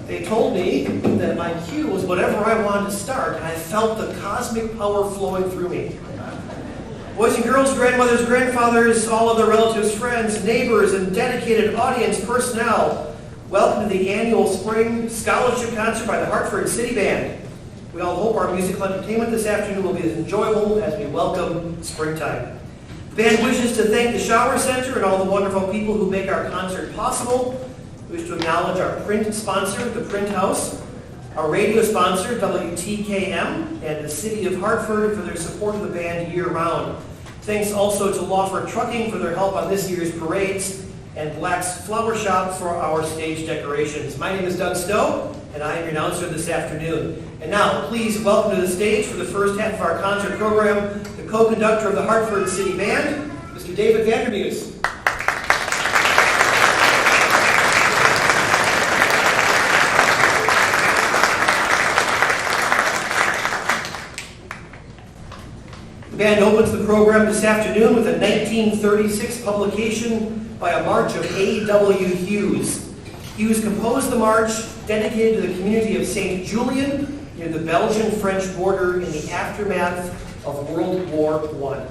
They told me that my cue was whatever I wanted to start, and I felt the cosmic power flowing through me. Boys and girls, grandmothers, grandfathers, all other relatives, friends, neighbors, and dedicated audience personnel, welcome to the annual Spring Scholarship Concert by the Hartford City Band. We all hope our musical entertainment this afternoon will be as enjoyable as we welcome springtime. The band wishes to thank the Shower Center and all the wonderful people who make our concert possible. We wish to acknowledge our print sponsor, the Print House, our radio sponsor, WTKM, and the City of Hartford for their support of the band year-round. Thanks also to Lawford Trucking for their help on this year's parades, and Black's Flower Shop for our stage decorations. My name is Doug Stowe, and I am your announcer this afternoon. And now, please welcome to the stage for the first half of our concert program, the co-conductor of the Hartford City Band, Mr. David Vandermeus. The band opens the program this afternoon with a 1936 publication by a march of A.W. Hughes. Hughes composed the march dedicated to the community of St. Julian near the Belgian-French border in the aftermath of World War I.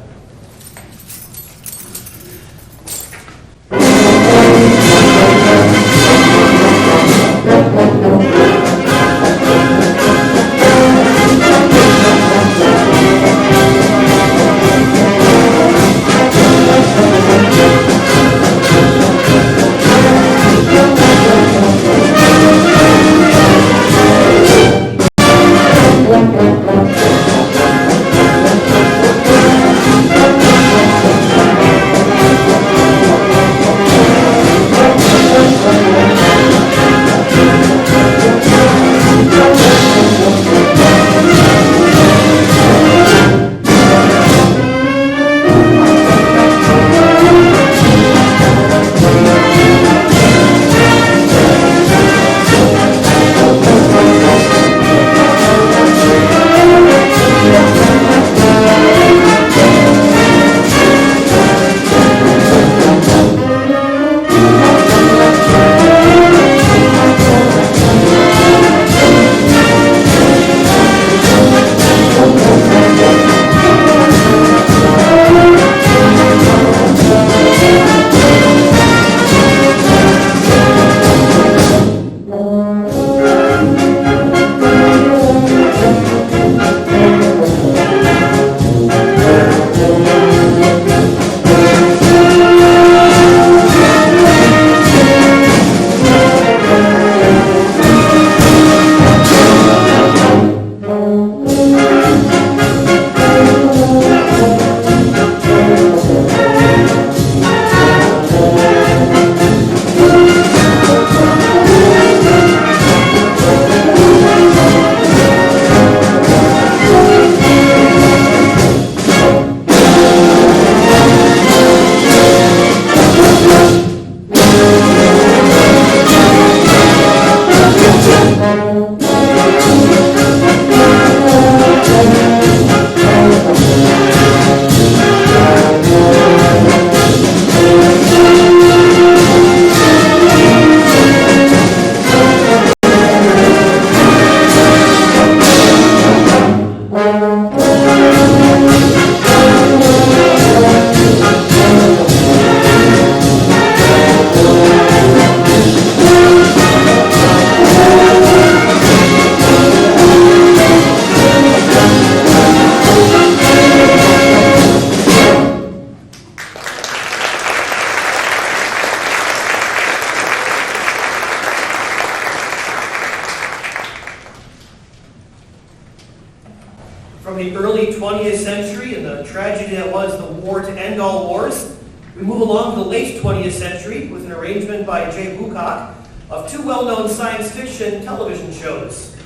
From the early 20th century and the tragedy that was the war to end all wars, we move along to the late 20th century with an arrangement by Jay Bucock of two well-known science fiction television shows.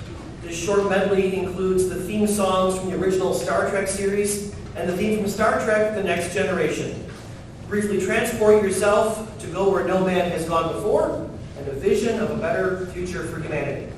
This short medley includes the theme songs from the original Star Trek series and the theme from Star Trek: The Next Generation. Briefly transport yourself to go where no man has gone before and a vision of a better future for humanity.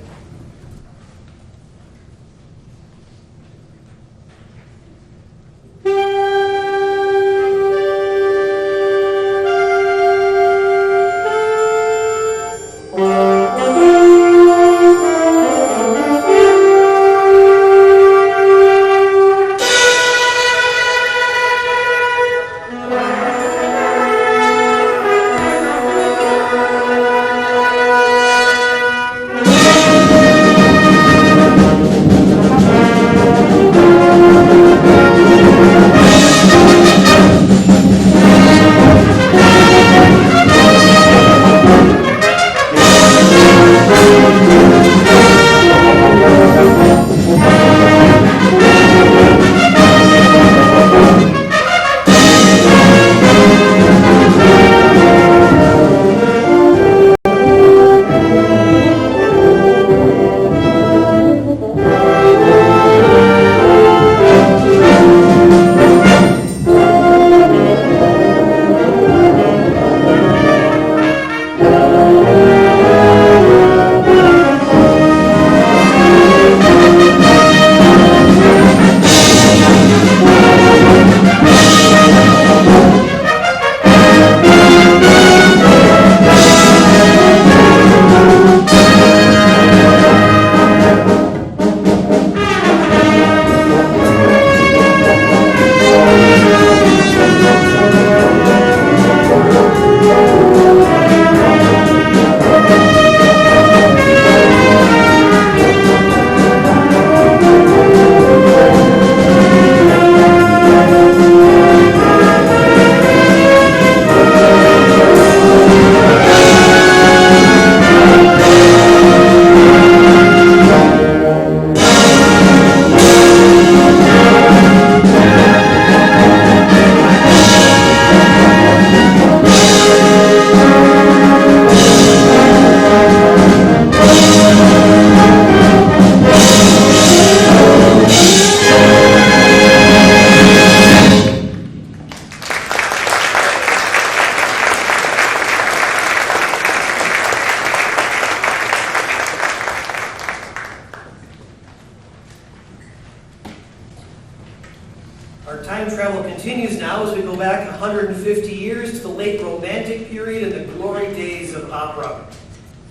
Our time travel continues now as we go back 150 years to the late Romantic period and the glory days of opera.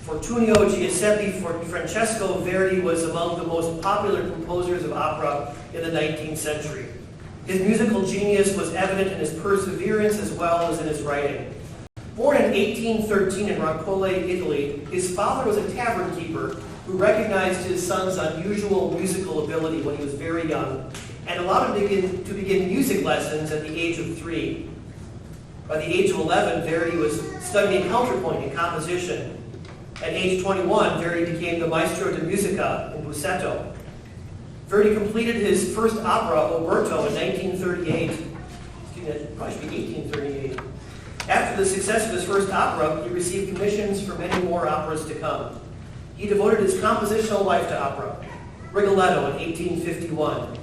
Fortunio Giuseppe Francesco Verdi was among the most popular composers of opera in the 19th century. His musical genius was evident in his perseverance as well as in his writing. Born in 1813 in Roncole, Italy, his father was a tavern keeper who recognized his son's unusual musical ability when he was very young and allowed him to begin music lessons at the age of 3. By the age of 11, Verdi was studying counterpoint and composition. At age 21, Verdi became the maestro de musica in Busseto. Verdi completed his first opera, Oberto, in 1938. Excuse me, that probably should be 1838. After the success of his first opera, he received commissions for many more operas to come. He devoted his compositional life to opera. Rigoletto in 1851,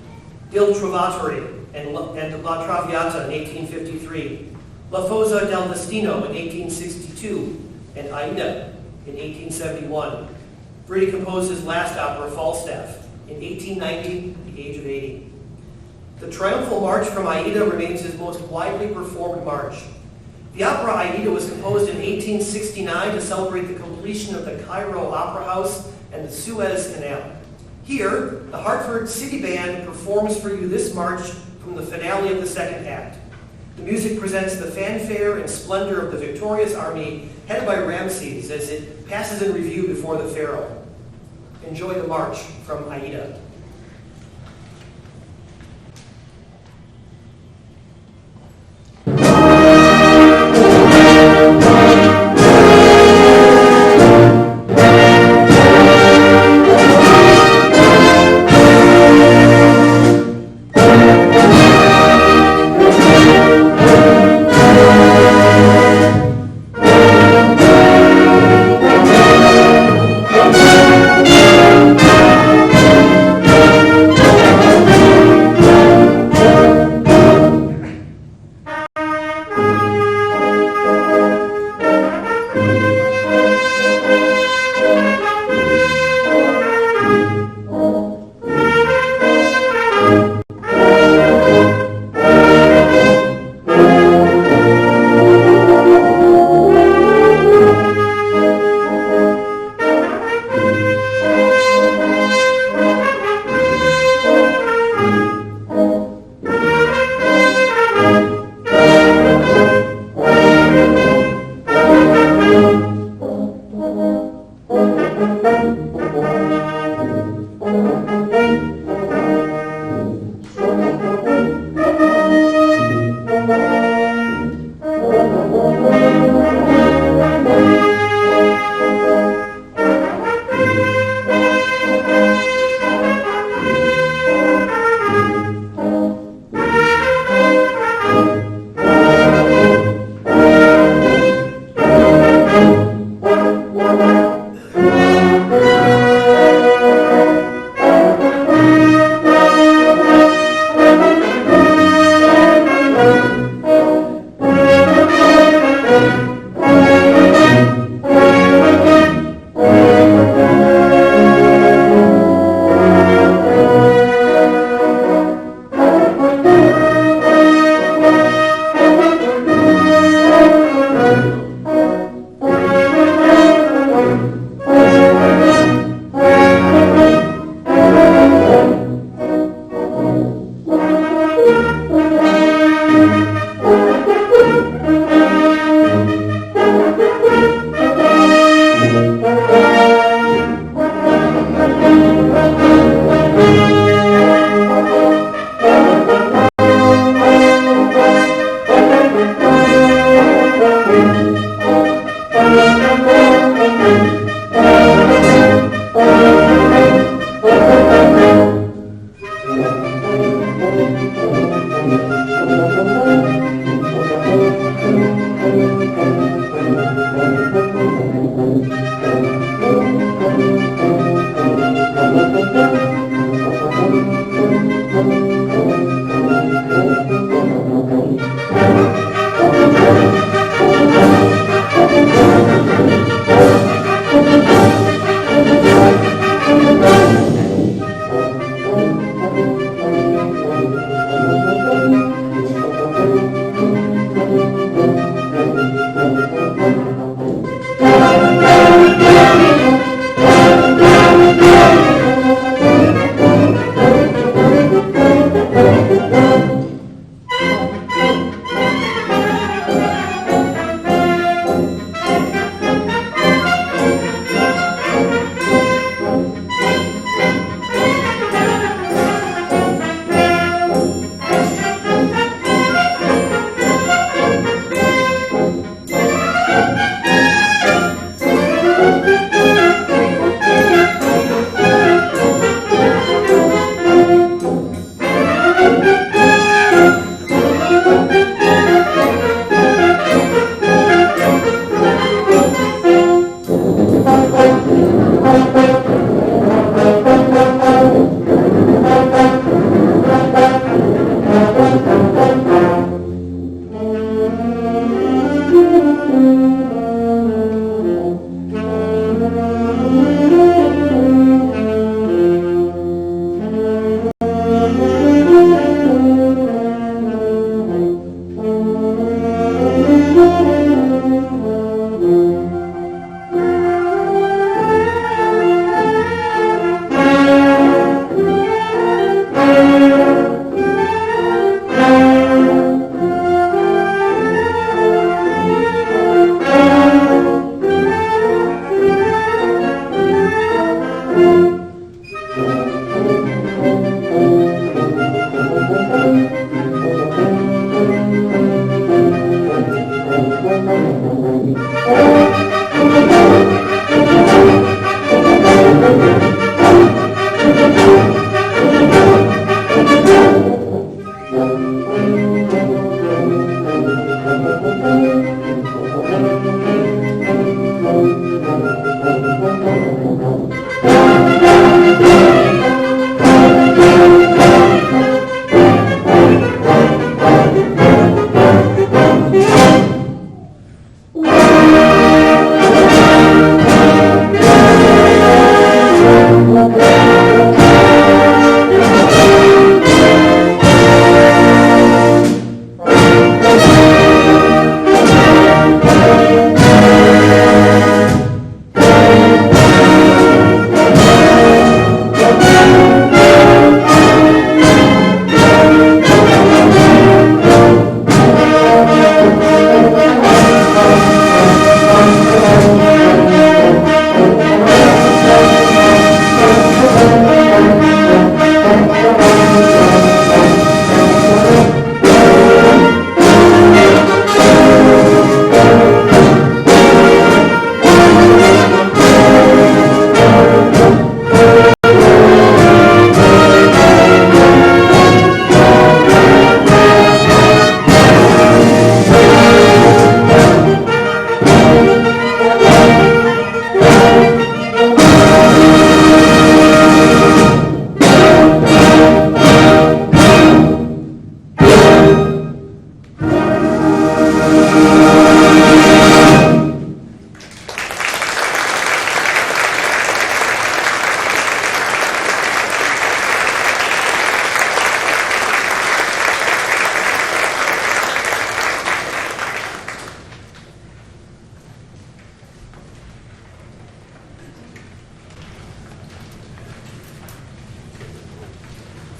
Il Trovatore and La Traviata in 1853, La Fosa del Destino in 1862, and Aida in 1871. Verdi composed his last opera, Falstaff, in 1890 at the age of 80. The triumphal march from Aida remains his most widely performed march. The opera Aida was composed in 1869 to celebrate the completion of the Cairo Opera House and the Suez Canal. Here, the Hartford City Band performs for you this march from the finale of the second act. The music presents the fanfare and splendor of the victorious army headed by Ramses as it passes in review before the pharaoh. Enjoy the march from Aida.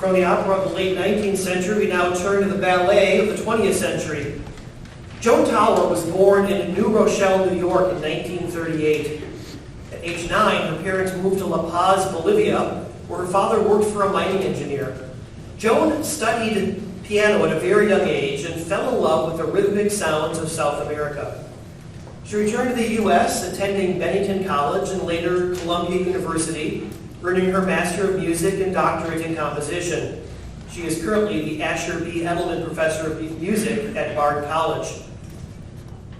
From the opera of the late 19th century, we now turn to the ballet of the 20th century. Joan Tower was born in New Rochelle, New York in 1938. At age 9, her parents moved to La Paz, Bolivia, where her father worked for a mining engineer. Joan studied piano at a very young age and fell in love with the rhythmic sounds of South America. She returned to the U.S., attending Bennington College and later Columbia University, earning her Master of Music and Doctorate in Composition. She is currently the Asher B. Edelman Professor of Music at Bard College.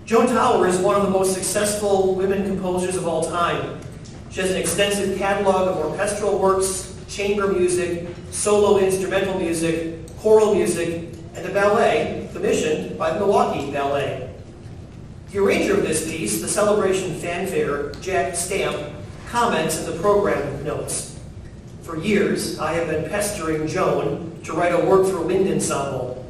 Joan Tower is one of the most successful women composers of all time. She has an extensive catalog of orchestral works, chamber music, solo instrumental music, choral music, and a ballet commissioned by the Milwaukee Ballet. The arranger of this piece, the celebration fanfare, Jack Stamp, comments in the program notes. For years, I have been pestering Joan to write a work for wind ensemble.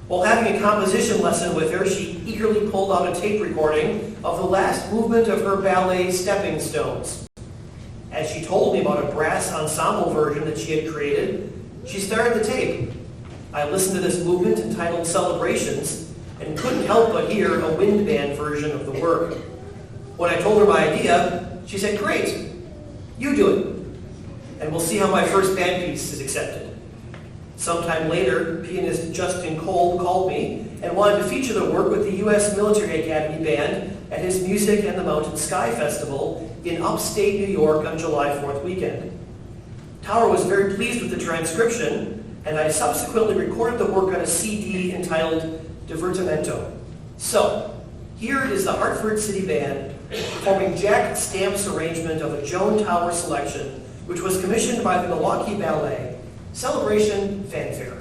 While having a composition lesson with her, she eagerly pulled out a tape recording of the last movement of her ballet Stepping Stones. As she told me about a brass ensemble version that she had created, she started the tape. I listened to this movement entitled Celebrations and couldn't help but hear a wind band version of the work. When I told her my idea, she said, "Great, you do it, and we'll see how my first band piece is accepted." Sometime later, pianist Justin Kolb called me and wanted to feature the work with the U.S. Military Academy Band at his Music and the Mountain Sky Festival in upstate New York on July 4th weekend. Tower was very pleased with the transcription, and I subsequently recorded the work on a CD entitled Divertimento. So, here is the Hartford City Band performing Jack Stamp's arrangement of a Joan Tower selection, which was commissioned by the Milwaukee Ballet, Celebration Fanfare.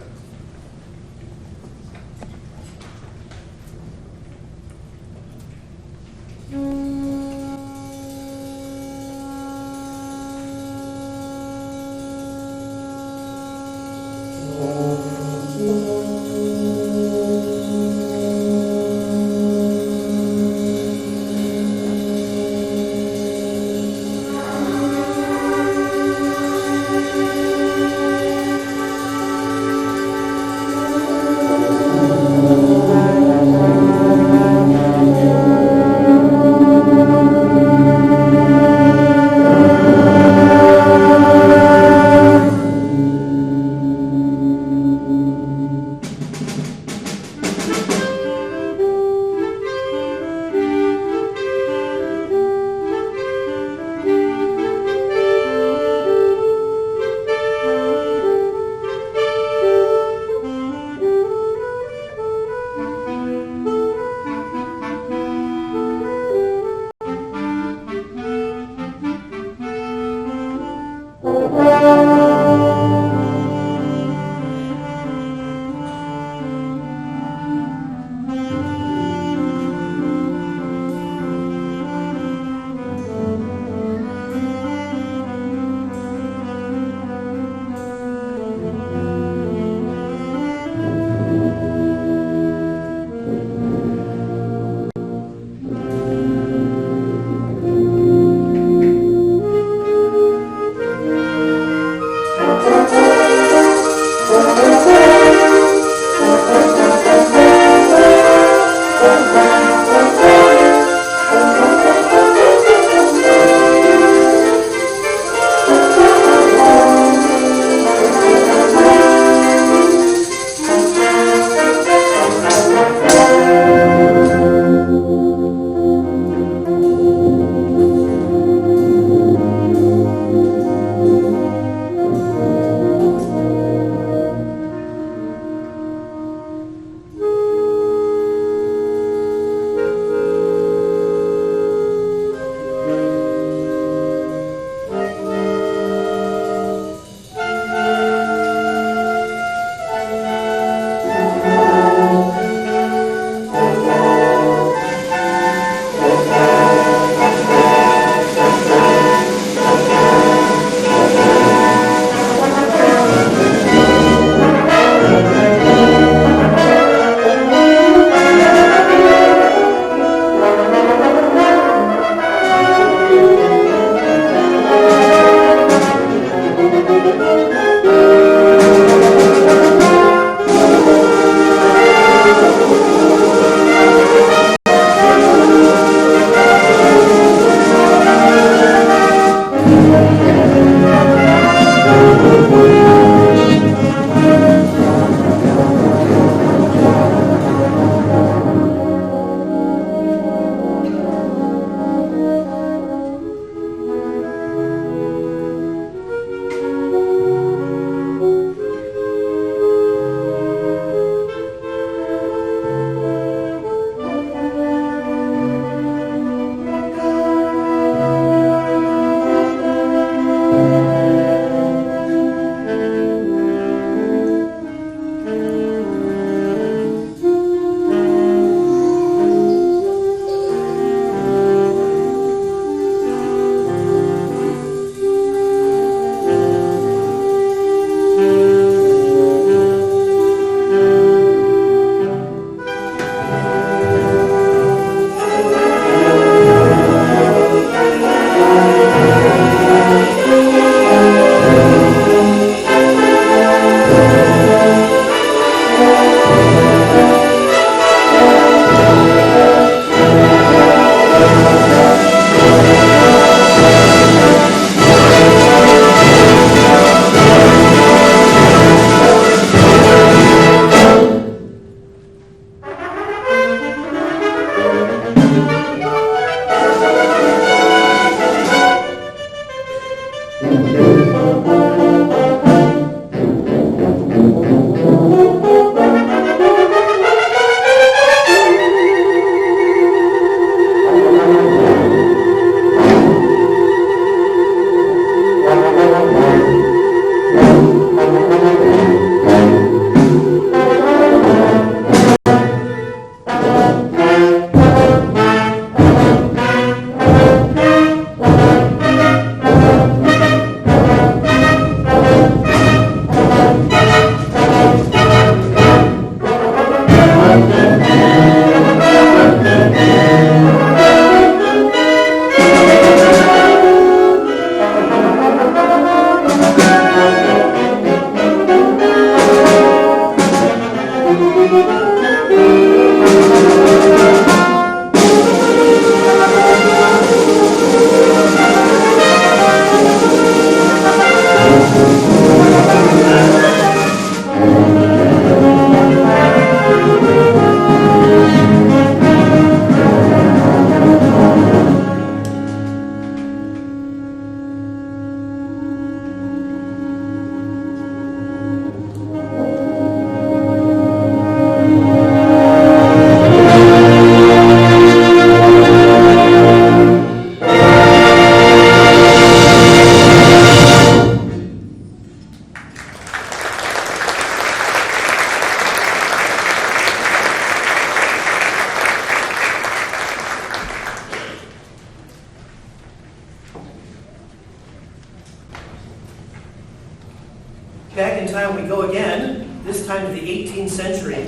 16th century.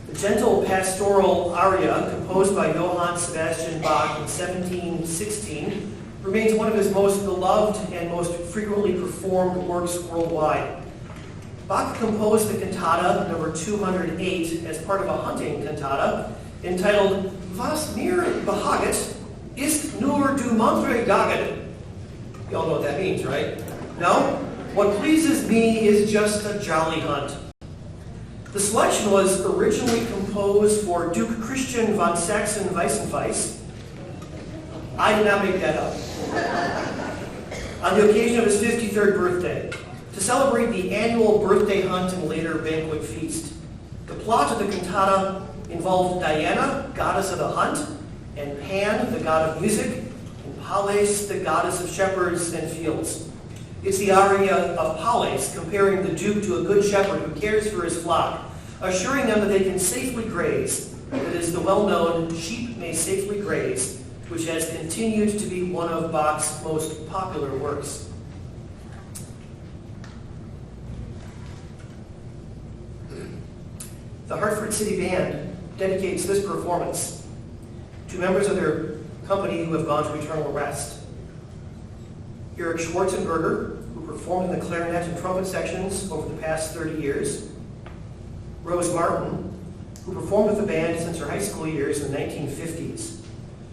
The gentle pastoral aria, composed by Johann Sebastian Bach in 1716, remains one of his most beloved and most frequently performed works worldwide. Bach composed the cantata number 208 as part of a hunting cantata entitled Was mir behaget, ist nur du Montre Gaget. You all know what that means, right? No? What pleases me is just a jolly hunt. The selection was originally composed for Duke Christian von Sachsen-Weissenfels. I did not make that up. On the occasion of his 53rd birthday, to celebrate the annual birthday hunt and later banquet feast. The plot of the cantata involved Diana, goddess of the hunt, and Pan, the god of music, and Pales, the goddess of shepherds and fields. It's the aria of Pales comparing the Duke to a good shepherd who cares for his flock, assuring them that they can safely graze. That is the well-known "Sheep May Safely Graze," which has continued to be one of Bach's most popular works. The Hartford City Band dedicates this performance to members of their company who have gone to eternal rest. Eric Schwarzenberger, who performed in the clarinet and trumpet sections over the past 30 years. Rose Martin, who performed with the band since her high school years in the 1950s.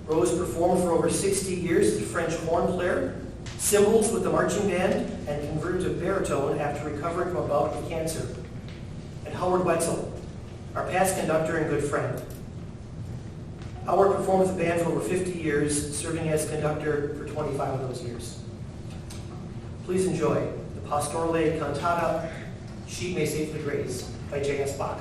Rose performed for over 60 years as a French horn player, cymbals with the marching band, and converted to baritone after recovering from a bout of cancer. And Howard Wetzel, our past conductor and good friend. Howard performed with the band for over 50 years, serving as conductor for 25 of those years. Please enjoy the Pastorale Cantata, Sheep May Safely Graze, by J.S. Bach.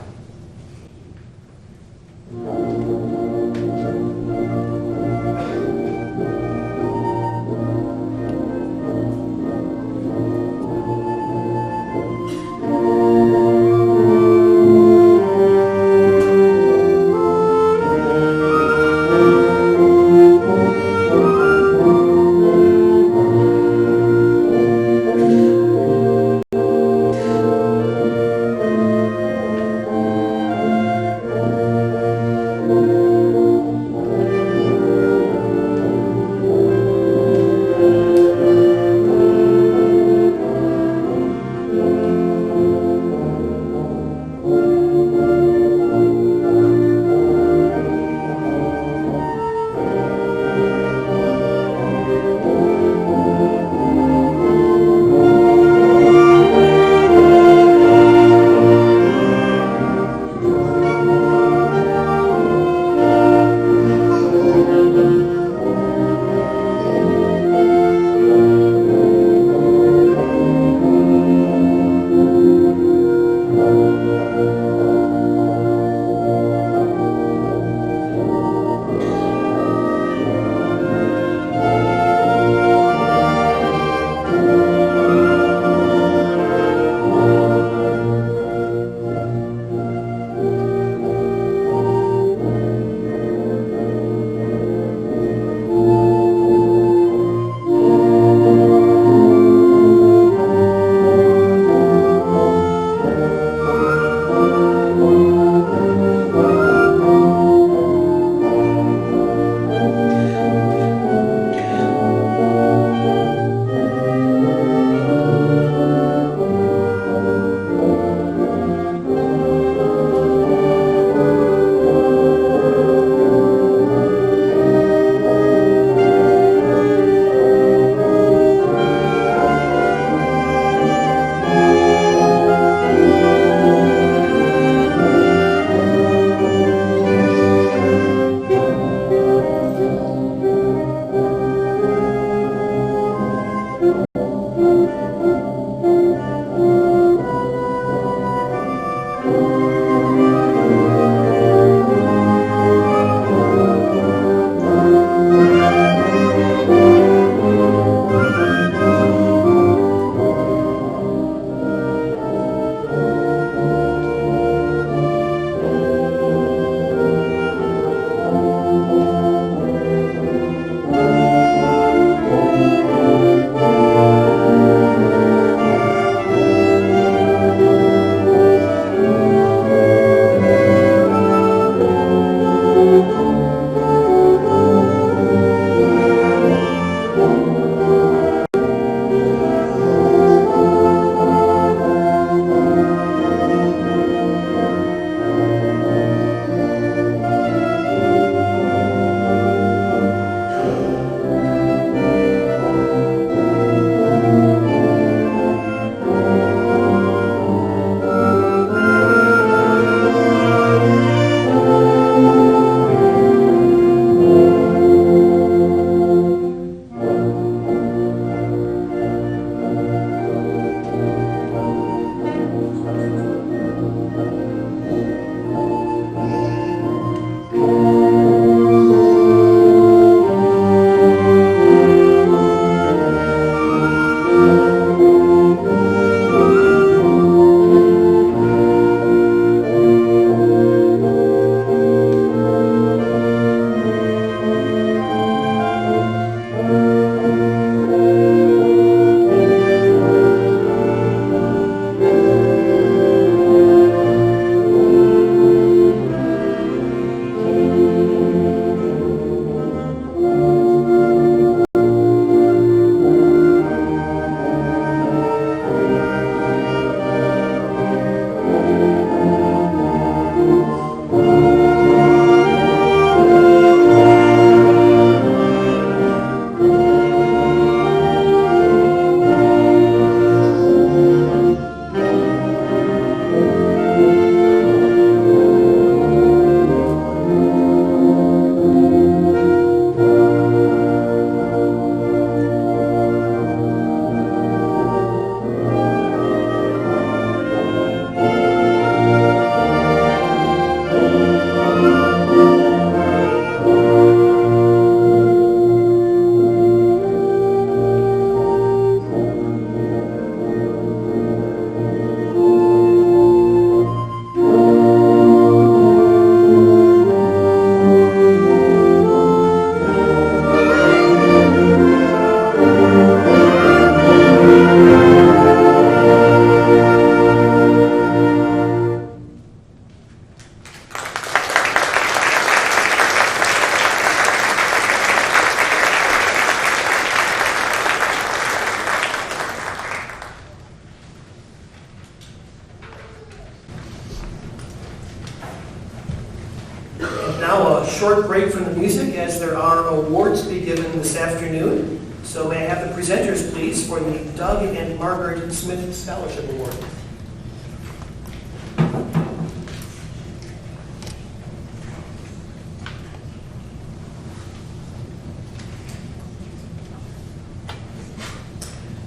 Now a short break from the music as there are awards to be given this afternoon. So may I have the presenters, please, for the Doug and Margaret Smith Scholarship Award.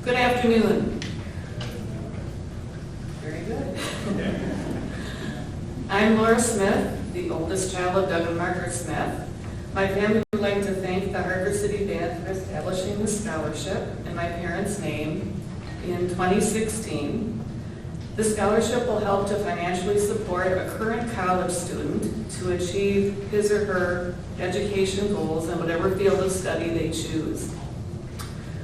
Good afternoon. Very good. I'm Laura Smith, the oldest child of Doug and Margaret Smith. My family would like to thank the Hartford City Band for establishing the scholarship in my parents' name in 2016. The scholarship will help to financially support a current college student to achieve his or her education goals in whatever field of study they choose.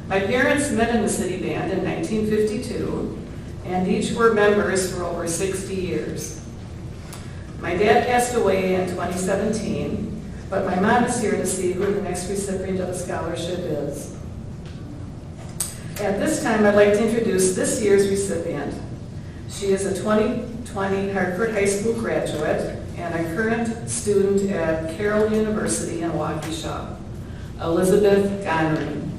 My parents met in the city band in 1952, and each were members for over 60 years. My dad passed away in 2017, but my mom is here to see who the next recipient of the scholarship is. At this time, I'd like to introduce this year's recipient. She is a 2020 Hartford High School graduate and a current student at Carroll University in Waukesha, Elizabeth Gonry.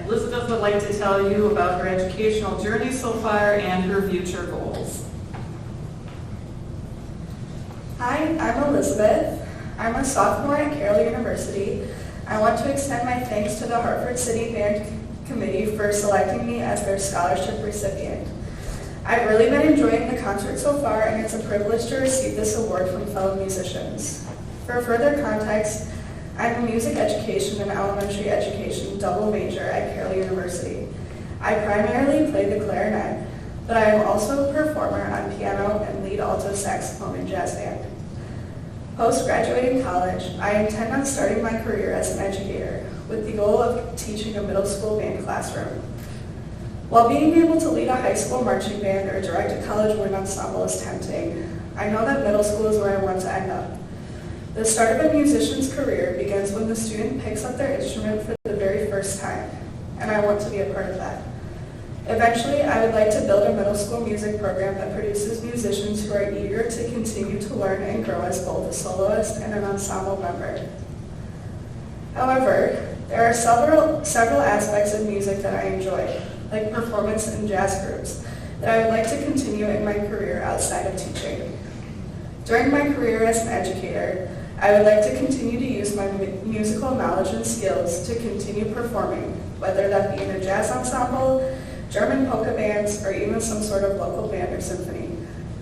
Elizabeth would like to tell you about her educational journey so far and her future goals. Hi, I'm Elizabeth. I'm a sophomore at Carroll University. I want to extend my thanks to the Hartford City Band Committee for selecting me as their scholarship recipient. I've really been enjoying the concert so far, and it's a privilege to receive this award from fellow musicians. For further context, I'm a music education and elementary education double major at Carroll University. I primarily play the clarinet, but I am also a performer on piano and lead alto saxophone in jazz band. Post-graduating college, I intend on starting my career as an educator with the goal of teaching a middle school band classroom. While being able to lead a high school marching band or direct a college wind ensemble is tempting, I know that middle school is where I want to end up. The start of a musician's career begins when the student picks up their instrument for the very first time, and I want to be a part of that. Eventually, I would like to build a middle school music program that produces musicians who are eager to continue to learn and grow as both a soloist and an ensemble member. However, there are several aspects of music that I enjoy, like performance in jazz groups, that I would like to continue in my career outside of teaching. During my career as an educator, I would like to continue to use my musical knowledge and skills to continue performing, whether that be in a jazz ensemble, German polka bands, or even some sort of local band or symphony.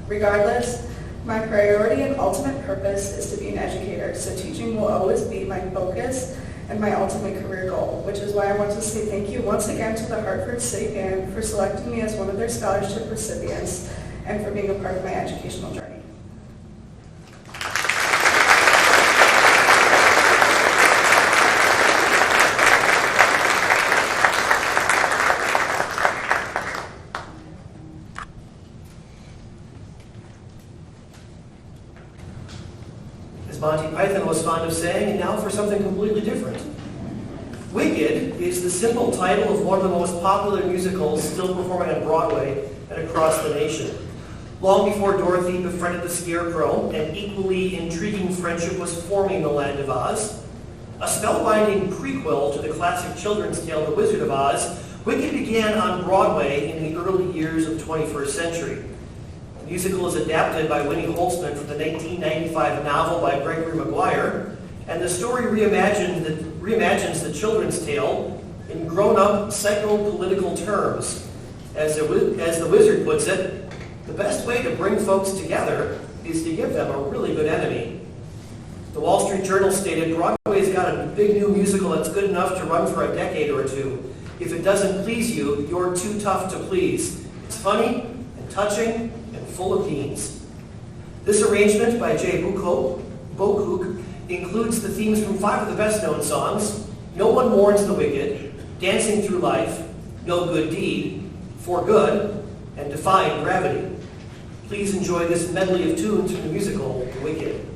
Regardless, my priority and ultimate purpose is to be an educator, so teaching will always be my focus and my ultimate career goal, which is why I want to say thank you once again to the Hartford City Band for selecting me as one of their scholarship recipients and for being a part of my educational journey. As Monty Python was fond of saying, and now for something completely different. Wicked is the simple title of one of the most popular musicals still performing on Broadway and across the nation. Long before Dorothy befriended the Scarecrow, an equally intriguing friendship was forming in the Land of Oz. A spellbinding prequel to the classic children's tale, The Wizard of Oz, Wicked began on Broadway in the early years of the 21st century. The musical is adapted by Winnie Holzman from the 1995 novel by Gregory Maguire, and the story reimagines the children's tale in grown-up psycho-political terms. As the wizard puts it, the best way to bring folks together is to give them a really good enemy. The Wall Street Journal stated, Broadway's got a big new musical that's good enough to run for a decade or two. If it doesn't please you, you're too tough to please. It's funny and touching and full of beans. This arrangement by Jay Bocook includes the themes from 5 of the best-known songs, No One Mourns the Wicked, Dancing Through Life, No Good Deed, For Good, and Defying Gravity. Please enjoy this medley of tunes from the musical Wicked.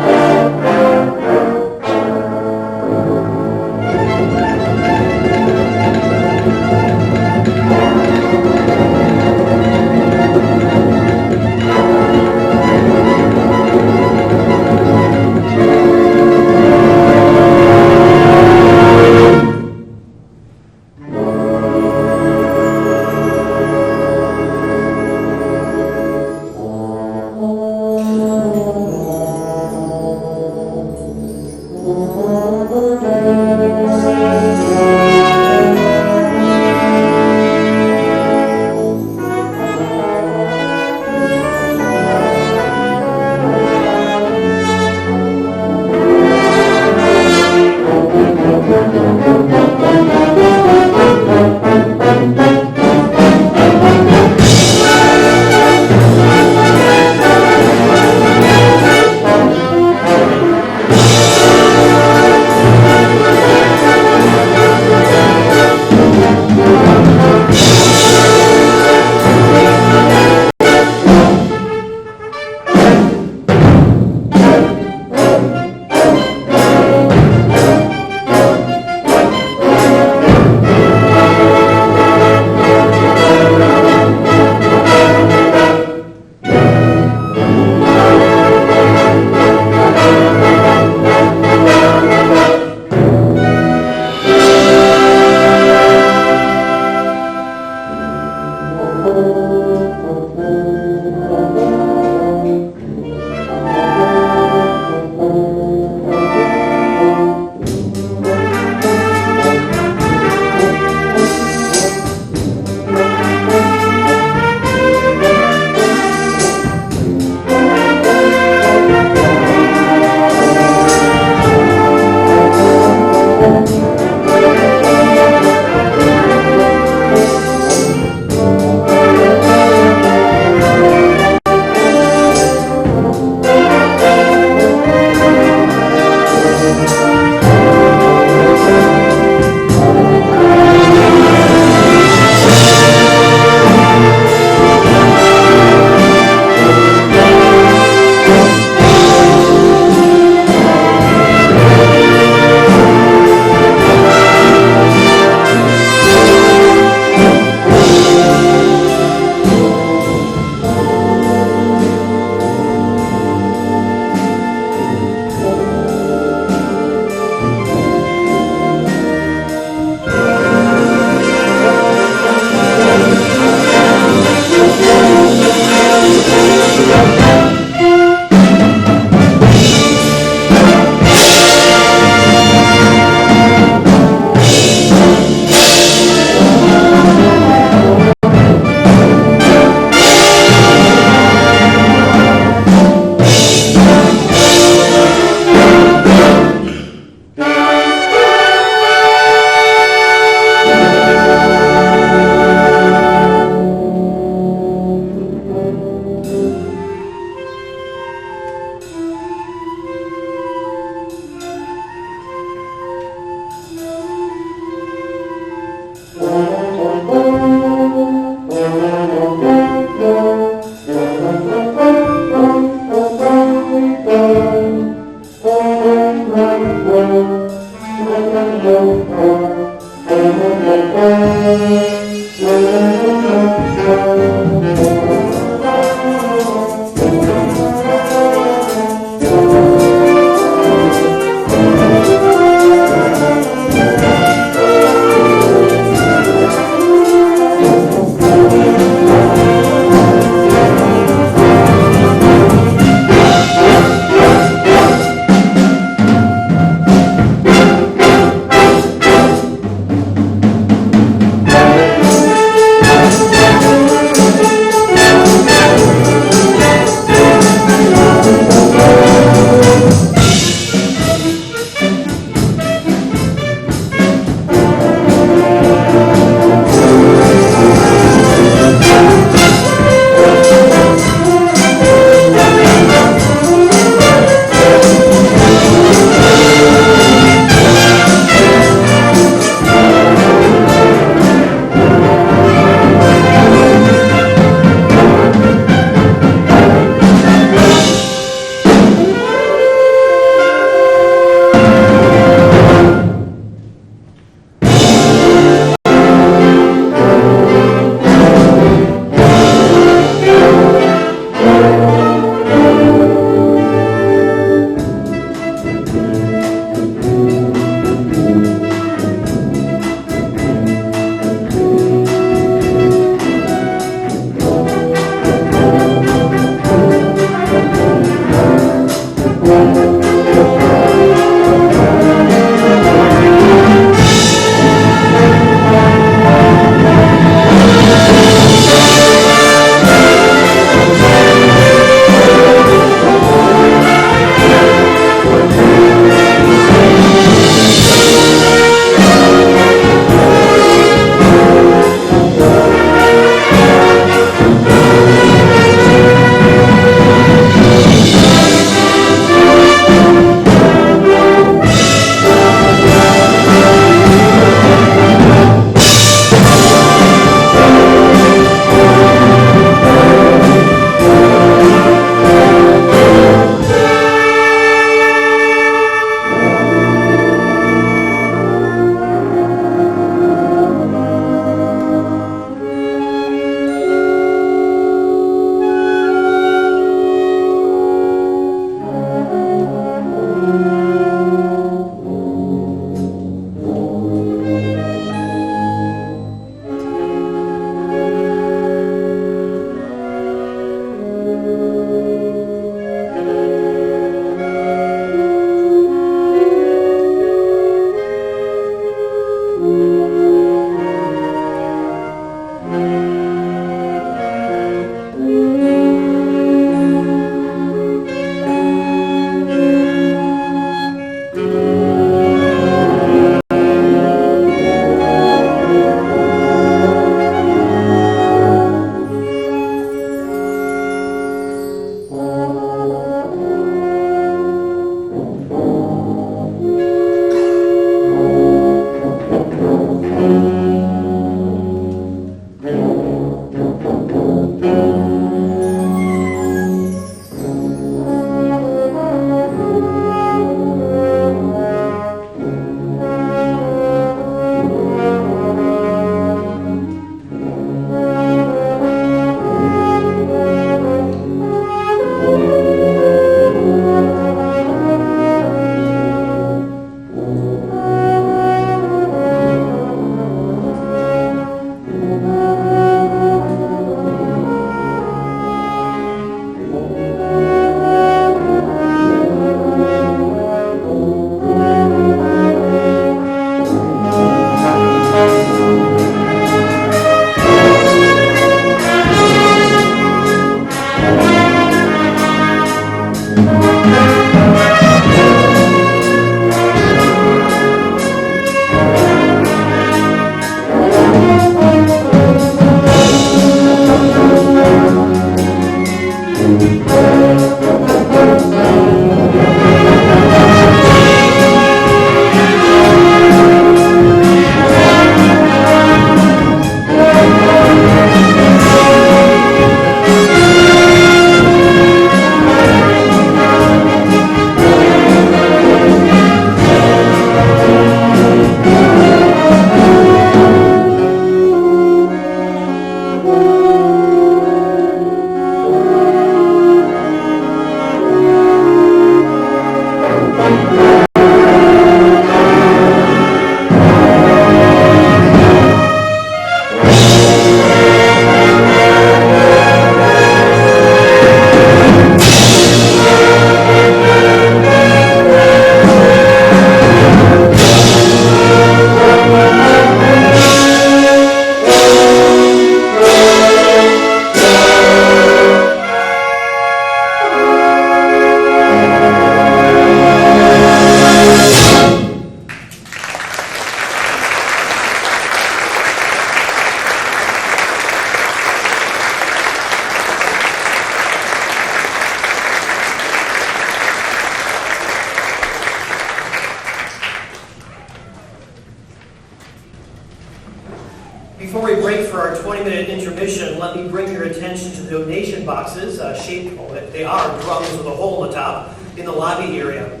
20-minute intermission, let me bring your attention to the donation boxes, they are drums with a hole in the top, in the lobby area.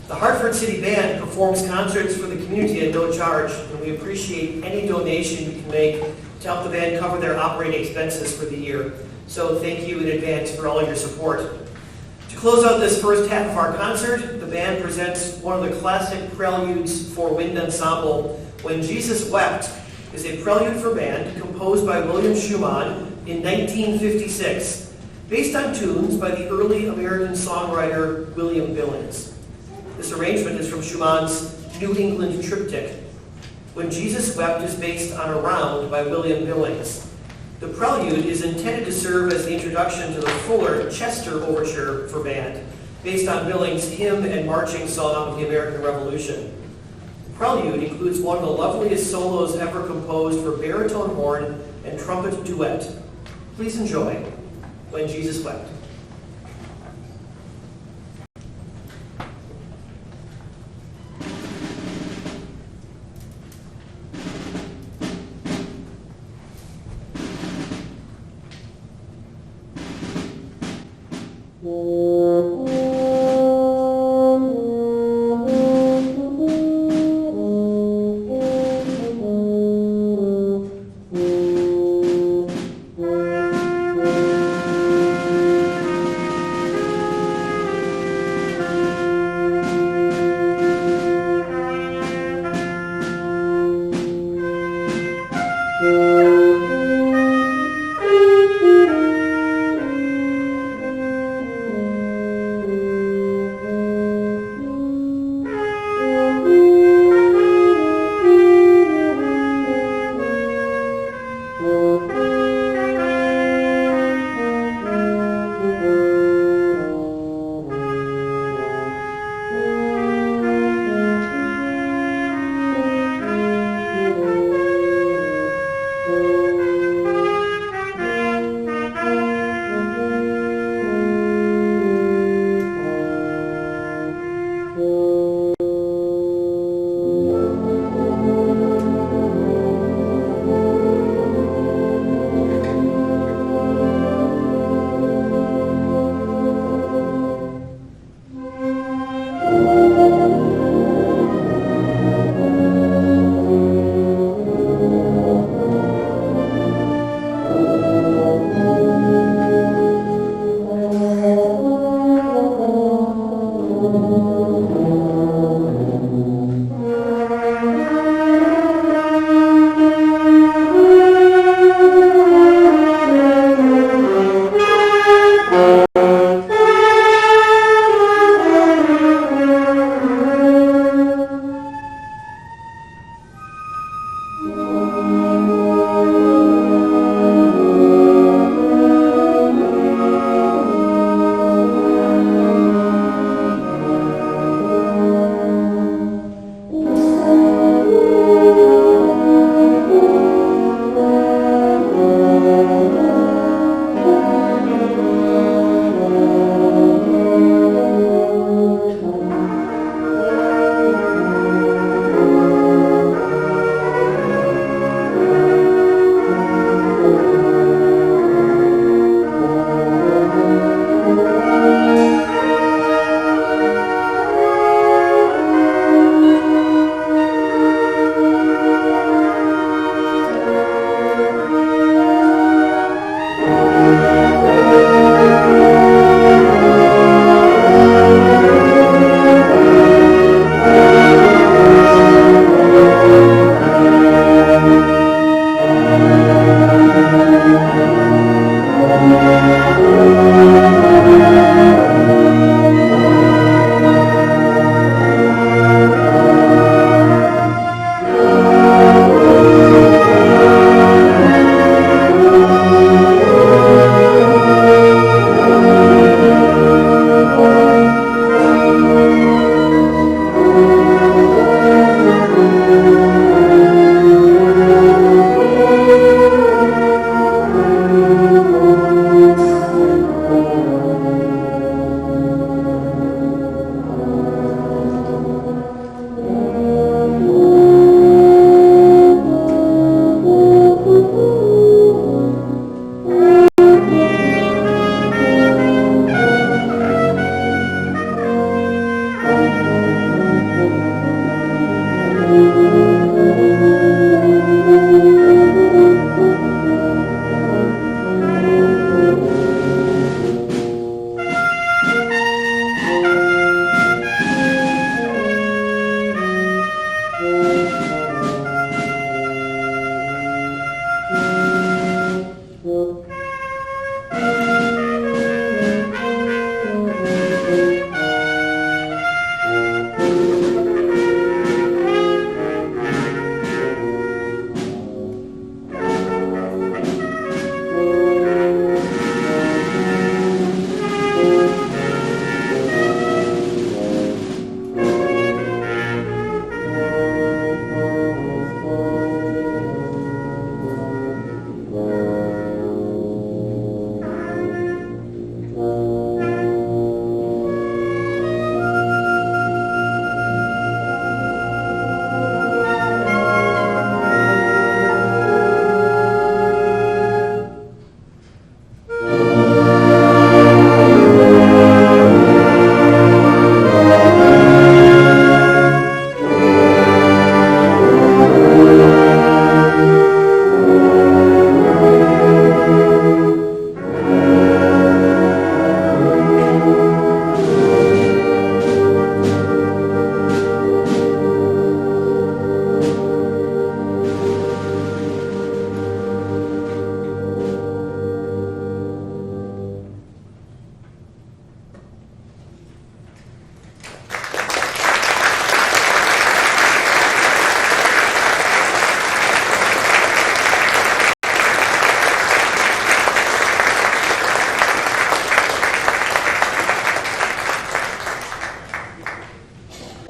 The Hartford City Band performs concerts for the community at no charge, and we appreciate any donation you can make to help the band cover their operating expenses for the year. So thank you in advance for all of your support. To close out this first half of our concert, the band presents one of the classic preludes for wind ensemble, When Jesus Wept, is a prelude for band composed by William Schumann in 1956, based on tunes by the early American songwriter William Billings. This arrangement is from Schumann's New England Triptych. When Jesus Wept is based on a round by William Billings. The prelude is intended to serve as the introduction to the fuller Chester Overture for band, based on Billings' hymn and marching song of the American Revolution. The prelude includes one of the loveliest solos ever composed for baritone horn and trumpet duet. Please enjoy When Jesus Wept.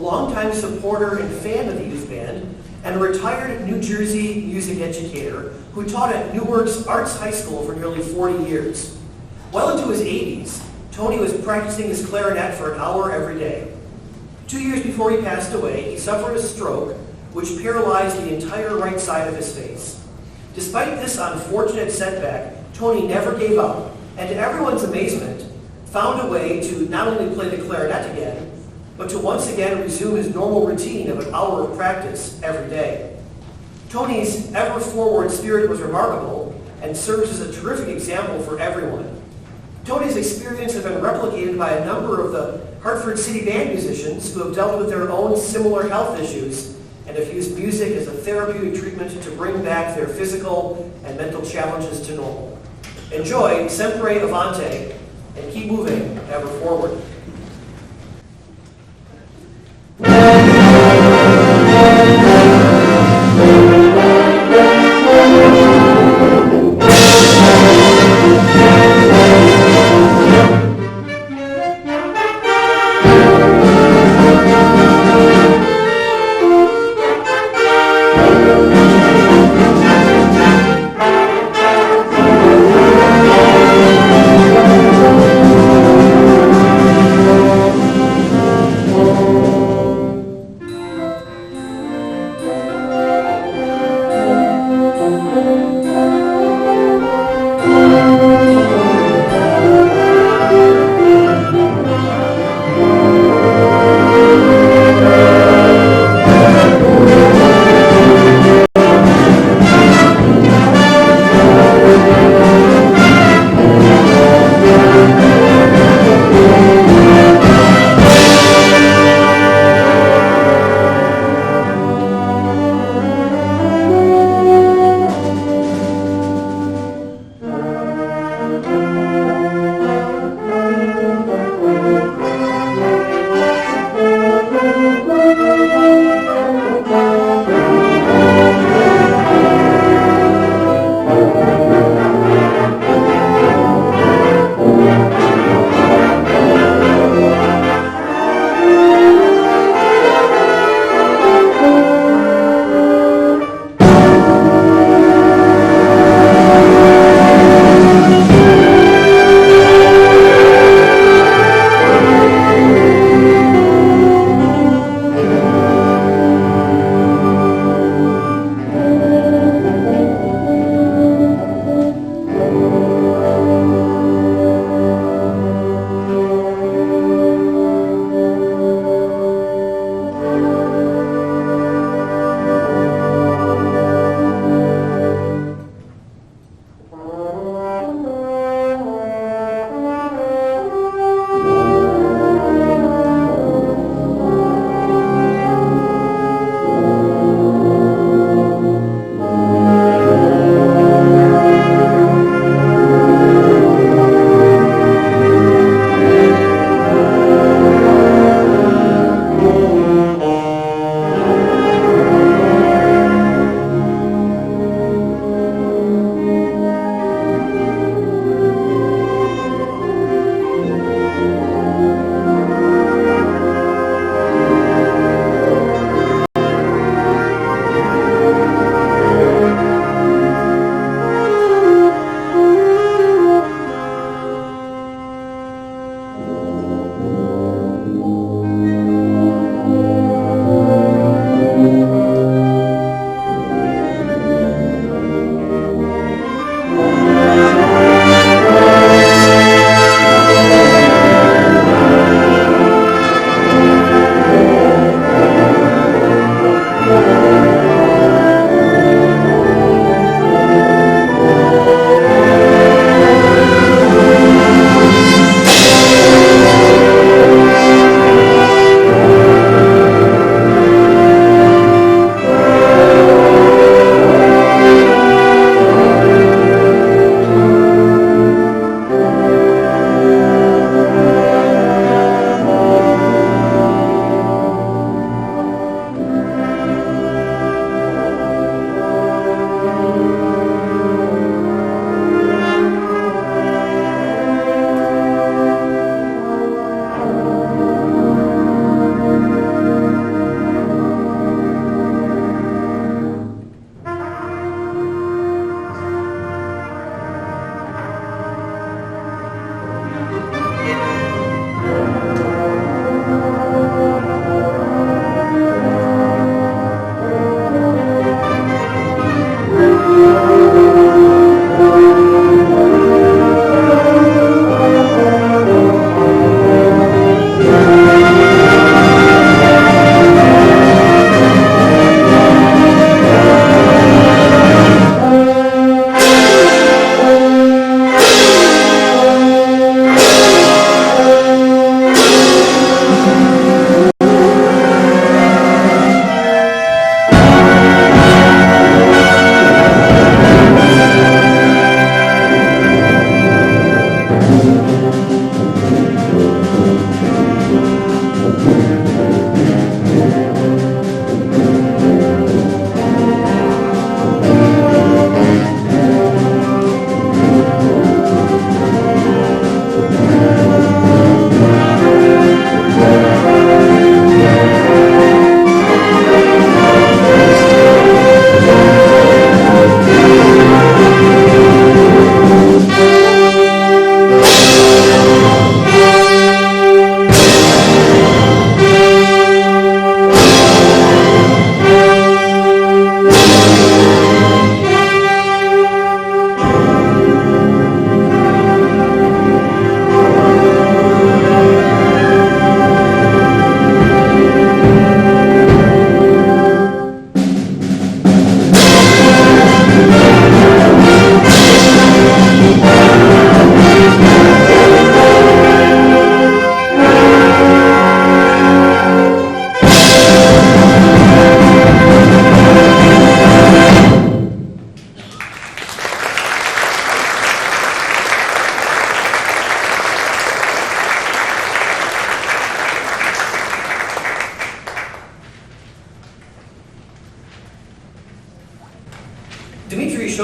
a longtime supporter and fan of the youth band, and a retired New Jersey music educator who taught at Newark's Arts High School for nearly 40 years. Well into his 80s, Tony was practicing his clarinet for an hour every day. 2 years before he passed away, he suffered a stroke which paralyzed the entire right side of his face. Despite this unfortunate setback, Tony never gave up, and to everyone's amazement, found a way to not only play the clarinet again, but to once again resume his normal routine of an hour of practice every day. Tony's ever-forward spirit was remarkable and serves as a terrific example for everyone. Tony's experience has been replicated by a number of the Hartford City Band musicians who have dealt with their own similar health issues and have used music as a therapeutic treatment to bring back their physical and mental challenges to normal. Enjoy Sempre Avante and keep moving ever forward.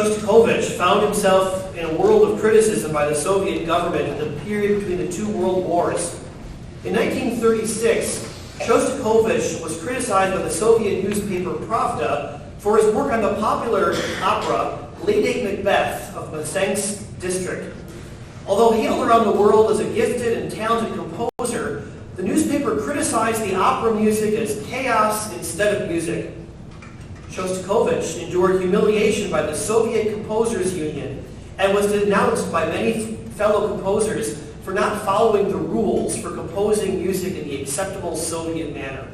Shostakovich found himself in a world of criticism by the Soviet government in the period between the two world wars. In 1936, Shostakovich was criticized by the Soviet newspaper Pravda for his work on the popular opera Lady Macbeth of Mosengsk district. Although hailed around the world as a gifted and talented composer, the newspaper criticized the opera music as chaos instead of music. Shostakovich endured humiliation by the Soviet Composers Union and was denounced by many fellow composers for not following the rules for composing music in the acceptable Soviet manner.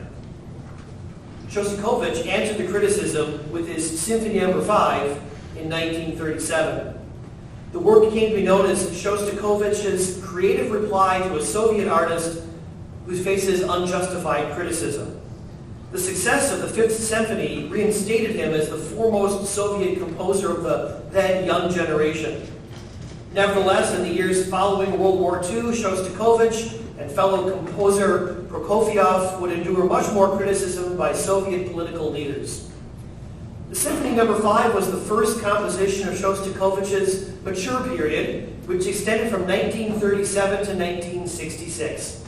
Shostakovich answered the criticism with his Symphony No. 5 in 1937. The work came to be known as Shostakovich's creative reply to a Soviet artist who faces unjustified criticism. The success of the Fifth Symphony reinstated him as the foremost Soviet composer of the then young generation. Nevertheless, in the years following World War II, Shostakovich and fellow composer Prokofiev would endure much more criticism by Soviet political leaders. The Symphony No. 5 was the first composition of Shostakovich's mature period, which extended from 1937 to 1966.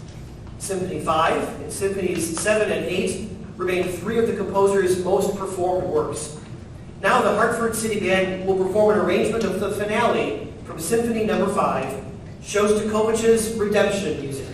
Symphony 5 and Symphonies 7 and 8 remain three of the composer's most performed works. Now the Hartford City Band will perform an arrangement of the finale from Symphony No. 5, Shostakovich's Redemption Music.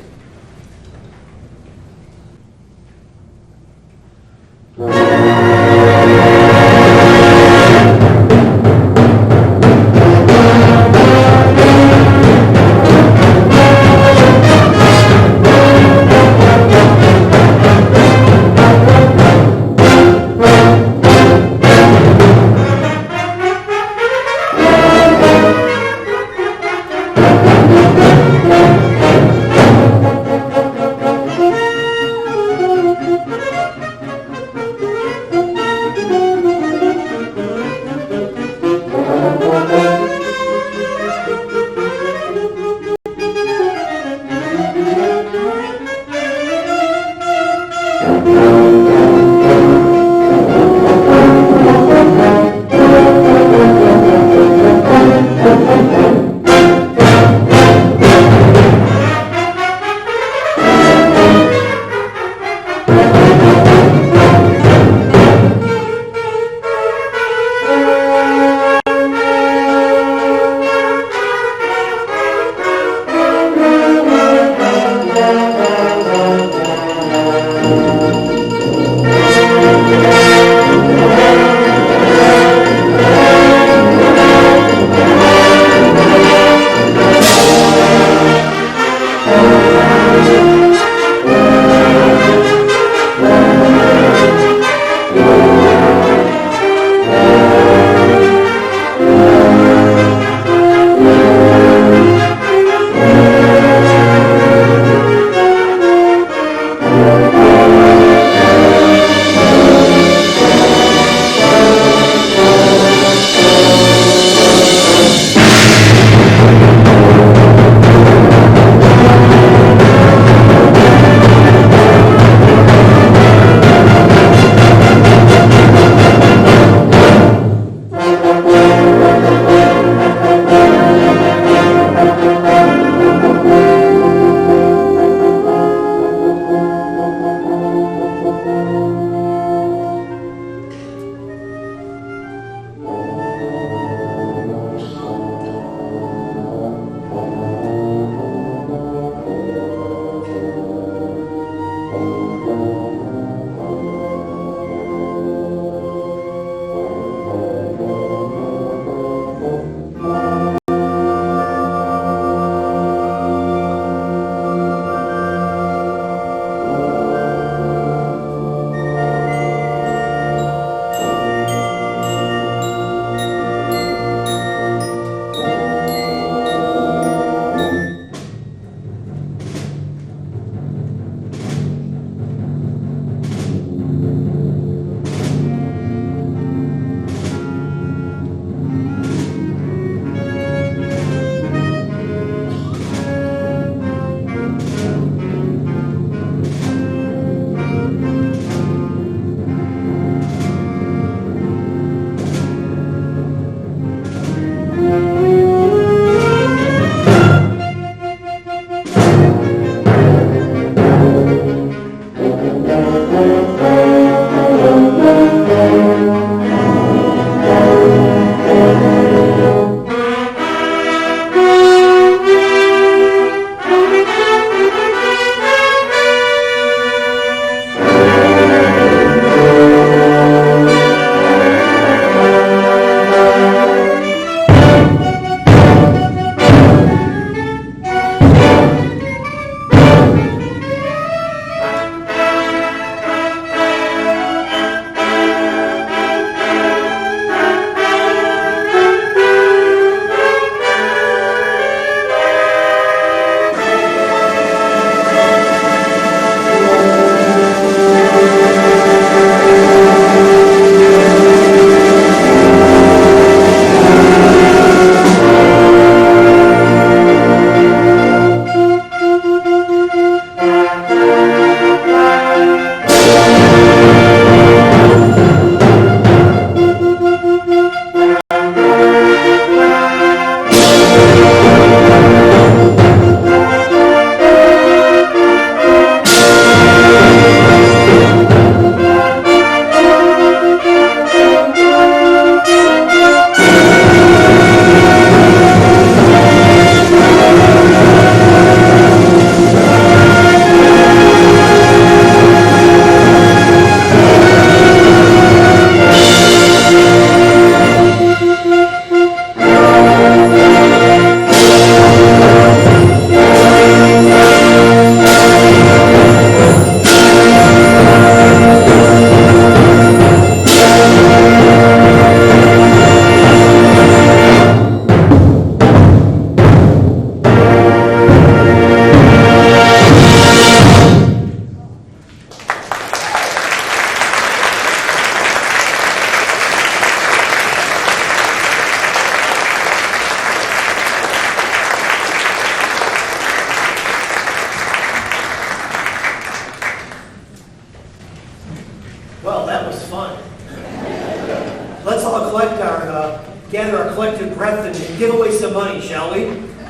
gather our collective breath and give away some money, shall we?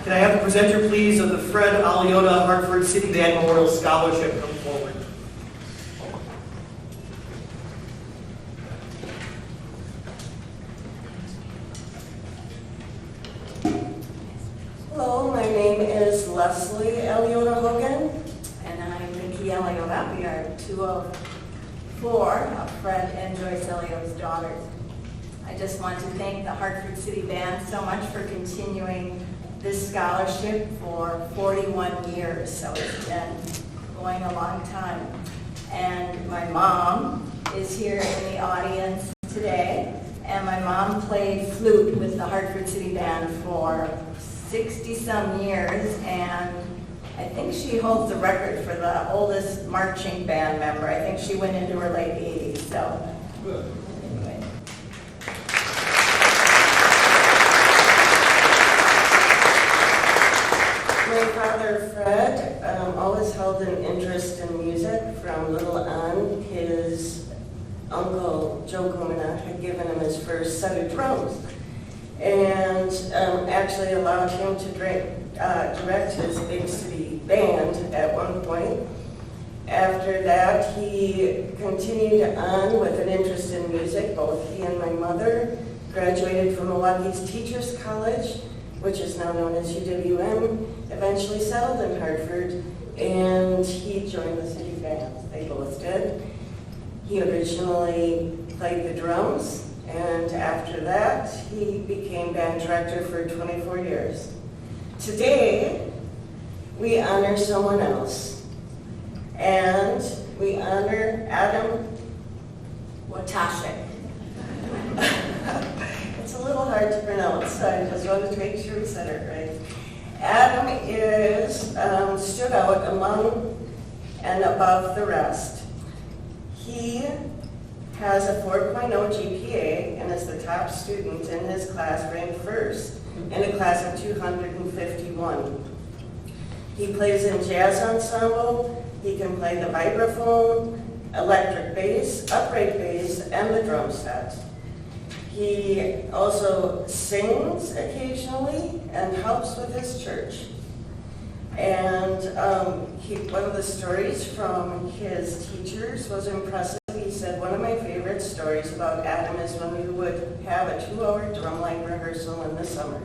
Can I have the presenter, please, of the Fred Aliota Hartford City Band Memorial Scholarship come forward? Hello, my name is Leslie Aliota Hogan, and I'm Nikki Aliota. We are two of four of Fred and Joyce Aliota's daughters. I just want to thank the Hartford City Band so much for continuing this scholarship for 41 years, so it's been going a long time. And my mom is here in the audience today, and my mom played flute with the Hartford City Band for 60-some years, and I think she holds the record for the oldest marching band member. I think she went into her late 80s, so. Anyway. My father, Fred, always held an interest in music from little on. His uncle, Joe Gomina, had given him his first set of drums, and actually allowed him to direct his big city band at one point. After that, he continued on with an interest in music. Both he and my mother graduated from Milwaukee's Teachers College, which is now known as UWM, eventually settled in Hartford, and he joined the city band. They both did. He originally played the drums, and after that, he became band director for 24 years. Today, we honor someone else, and we honor Adam Watashek. It's a little hard to pronounce, so I just wanted to make sure we said it right. Adam stood out among and above the rest. He has a 4.0 GPA and is the top student in his class, ranked first in a class of 251. He plays in jazz ensemble. He can play the vibraphone, electric bass, upright bass, and the drum set. He also sings occasionally and helps with his church. And one of the stories from his teachers was impressive. He said, one of my favorite stories about Adam is when we would have a 2-hour drumline rehearsal in the summer.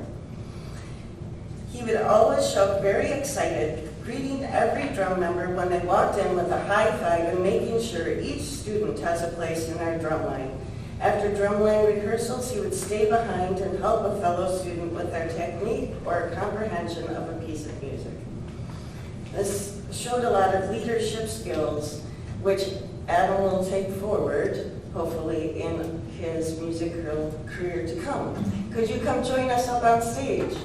He would always show up very excited, greeting every drum member when they walked in with a high five and making sure each student has a place in our drumline. After drumline rehearsals, he would stay behind and help a fellow student with their technique or comprehension of a piece of music. This showed a lot of leadership skills, which Adam will take forward, hopefully, in his musical career to come. Could you come join us up on stage?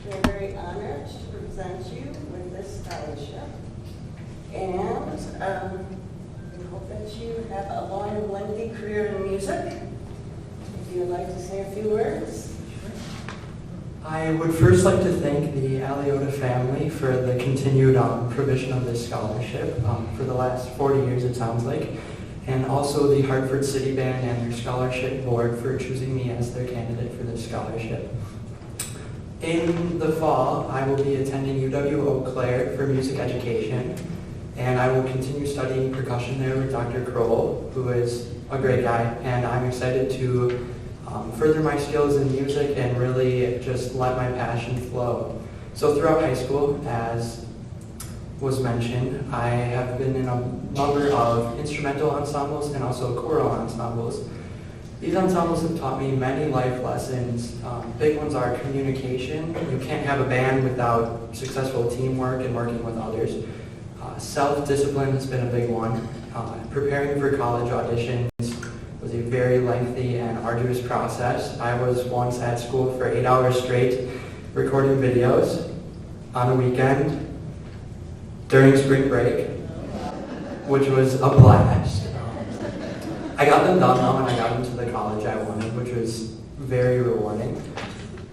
We're very honored to present you with this scholarship, and we hope that you have a long and lengthy career in music. If you would like to say a few words. I would first like to thank the Aliota family for the continued provision of this scholarship for the last 40 years, it sounds like, and also the Hartford City Band and their scholarship board for choosing me as their candidate for this scholarship. In the fall, I will be attending UW Eau Claire for music education, and I will continue studying percussion there with Dr. Kroll, who is a great guy, and I'm excited to further my skills in music and really just let my passion flow. So throughout high school, as was mentioned, I have been in a number of instrumental ensembles and also choral ensembles. These ensembles have taught me many life lessons. Big ones are communication. You can't have a band without successful teamwork and working with others. Self-discipline has been a big one. Preparing for college auditions was a very lengthy and arduous process. I was once at school for 8 hours straight recording videos on a weekend during spring break, which was a blast. I got them done though, and I got into the college I wanted, which was very rewarding.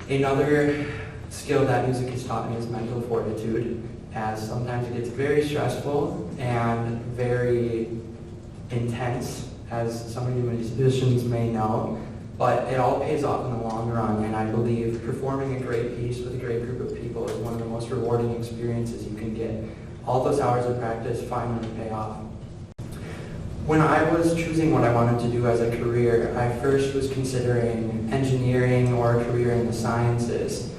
Another skill that music has taught me is mental fortitude, as sometimes it gets very stressful and very intense, as some of you musicians may know, but it all pays off in the long run, and I believe performing a great piece with a great group of people is one of the most rewarding experiences you can get. All those hours of practice finally pay off. When I was choosing what I wanted to do as a career, I first was considering engineering or a career in the sciences.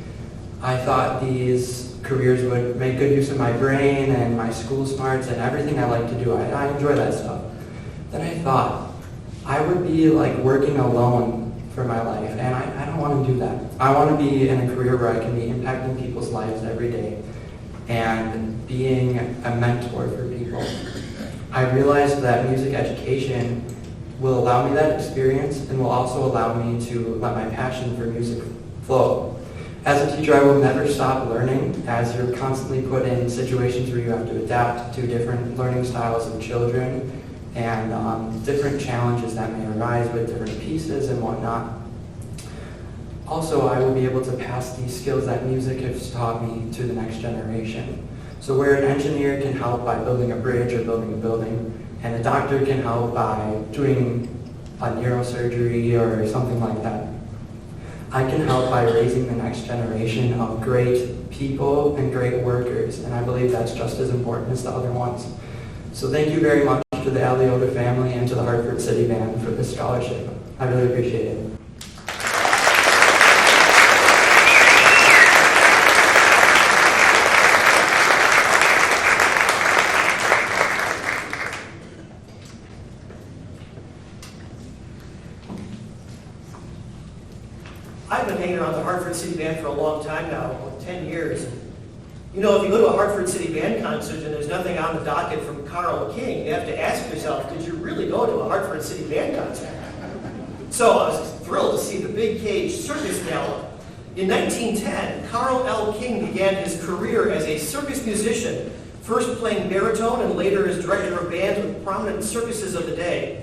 I thought these careers would make good use of my brain and my school smarts and everything I like to do. I enjoy that stuff. Then I thought, I would be like working alone for my life, and I don't want to do that. I want to be in a career where I can be impacting people's lives every day and being a mentor for people. I realized that music education will allow me that experience and will also allow me to let my passion for music flow. As a teacher, I will never stop learning, as you're constantly put in situations where you have to adapt to different learning styles of children and different challenges that may arise with different pieces and whatnot. Also, I will be able to pass these skills that music has taught me to the next generation. So where an engineer can help by building a bridge or building a building, and a doctor can help by doing a neurosurgery or something like that, I can help by raising the next generation of great people and great workers, and I believe that's just as important as the other ones. So thank you very much to the Aliota family and to the Hartford City Band for this scholarship. I really appreciate it. I've been hanging around the Hartford City Band for a long time now, about 10 years. You know, if you go to a Hartford City Band concert and there's nothing on the docket from Carl King, you have to ask yourself, did you really go to a Hartford City Band concert? So I was thrilled to see the Big Cage Circus Gallop. In 1910, Carl L. King began his career as a circus musician, first playing baritone and later as director of bands with prominent circuses of the day.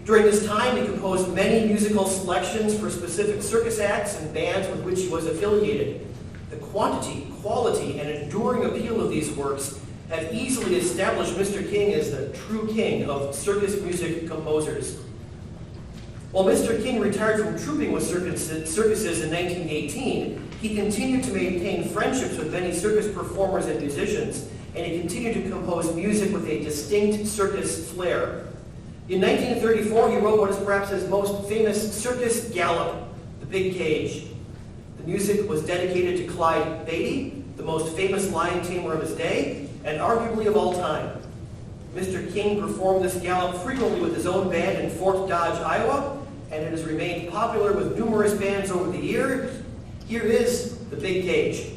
During this time, he composed many musical selections for specific circus acts and bands with which he was affiliated. The quantity, quality, and enduring appeal of these works have easily established Mr. King as the true king of circus music composers. While Mr. King retired from trouping with circuses in 1918, he continued to maintain friendships with many circus performers and musicians, and he continued to compose music with a distinct circus flair. In 1934, he wrote what is perhaps his most famous circus gallop, The Big Cage. The music was dedicated to Clyde Beatty, the most famous lion tamer of his day, and arguably of all time. Mr. King performed this gallop frequently with his own band in Fort Dodge, Iowa, and it has remained popular with numerous bands over the years. Here is The Big Cage.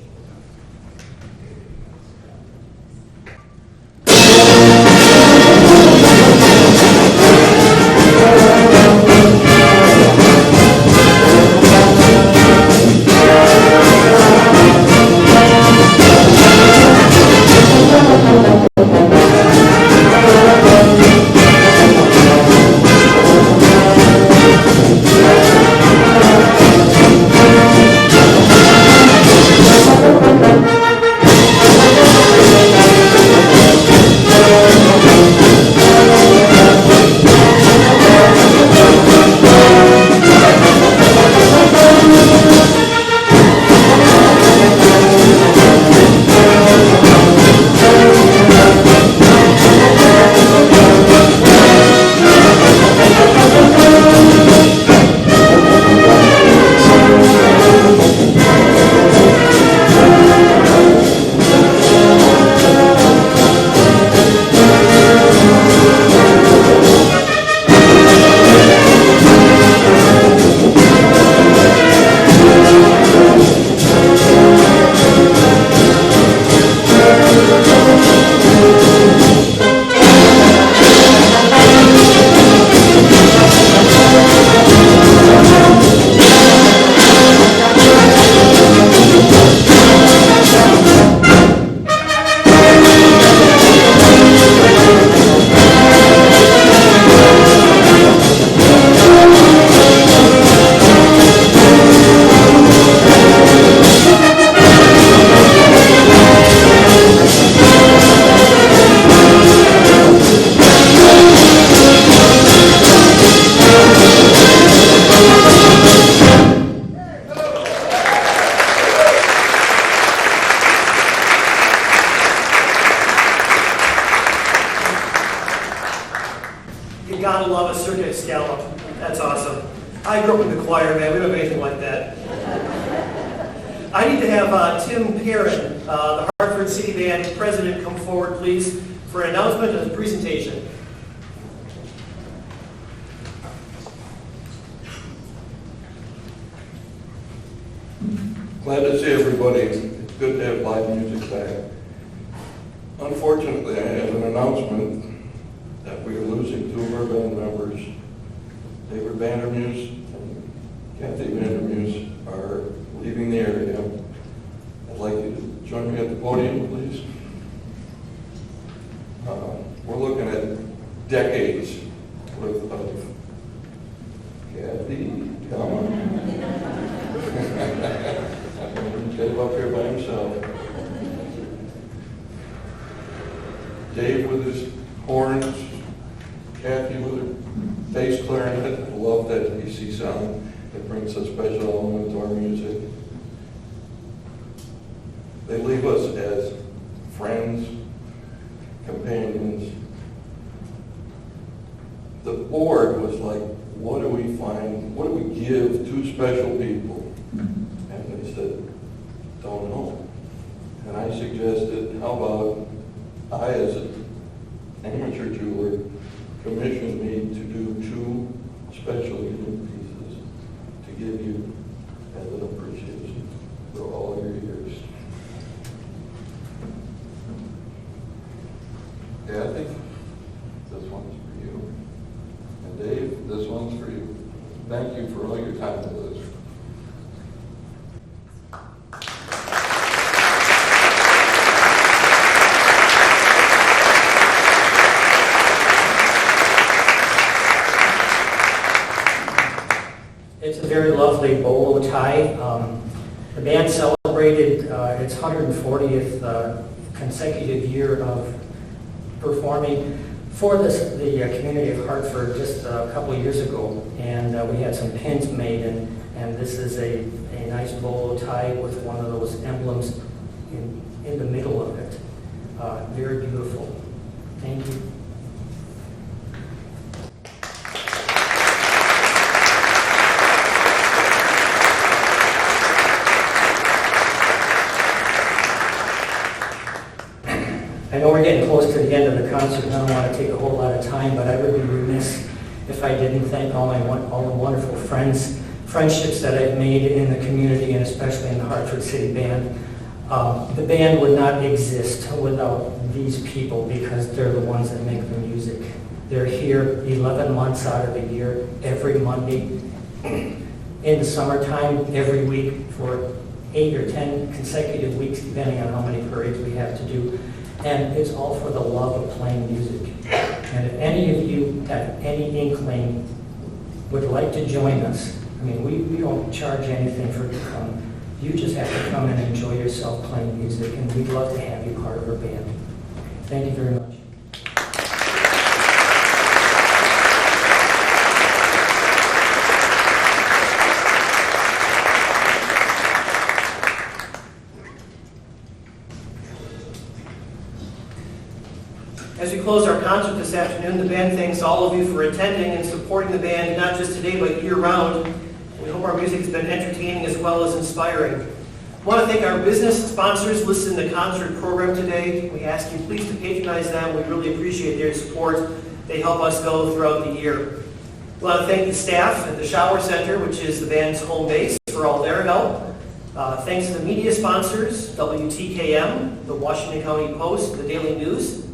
a circuit scallop. That's awesome. I grew up in the choir, man. We don't have anything like that. I need to have Tim Perrin, the Hartford City Band president, come forward, please, for an announcement and a presentation. Glad to see everybody. It's good to have live music back. Unfortunately, I have an announcement that we are losing two of our band members. David Vandermeuse and Kathy Vandermeuse are leaving the area. I'd like you to join me at the podium, please. We're looking at decades worth of Kathy, come on. Dave up here by himself. Dave with his horns, Kathy with her bass clarinet. I love that BC sound. It brings a special element to our music. They leave us as friends, companions. The board was like, what do we find, what do we give two special people? And they said, don't know. And I suggested, how about I, as an amateur jeweler, commissioned me to do two special unique pieces to give you as an appreciation for all your years. Kathy, this one's for you. And Dave, this one's for you. Thank you for all your time with us. It's a very lovely bolo tie. The band celebrated its 140th consecutive year of performing for the community of Hartford just a couple of years ago, and we had some pins made, and this is a nice bolo tie with one of those emblems in the middle of it. Very beautiful. Thank you. I know we're getting close to the end of the concert, and I don't want to take a whole lot of time, but I would be remiss if I didn't thank all the wonderful friendships that I've made in the community, and especially in the Hartford City Band. The band would not exist without these people, because they're the ones that make the music. They're here 11 months out of the year, every Monday. In the summertime, every week for 8 or 10 consecutive weeks, depending on how many parades we have to do. And it's all for the love of playing music. And if any of you have any inkling would like to join us, I mean, we don't charge anything for it to come. You just have to come and enjoy yourself playing music, and we'd love to have you part of our band. Thank you very much. As we close our concert this afternoon, the band thanks all of you for attending and supporting the band, not just today, but year-round. We hope our music has been entertaining as well as inspiring. I want to thank our business sponsors listed in the concert program today. We ask you please to patronize them. We really appreciate their support. They help us go throughout the year. We want to thank the staff at the Shower Center, which is the band's home base, for all their help. Thanks to the media sponsors, WTKM, the Washington County Post, the Daily News.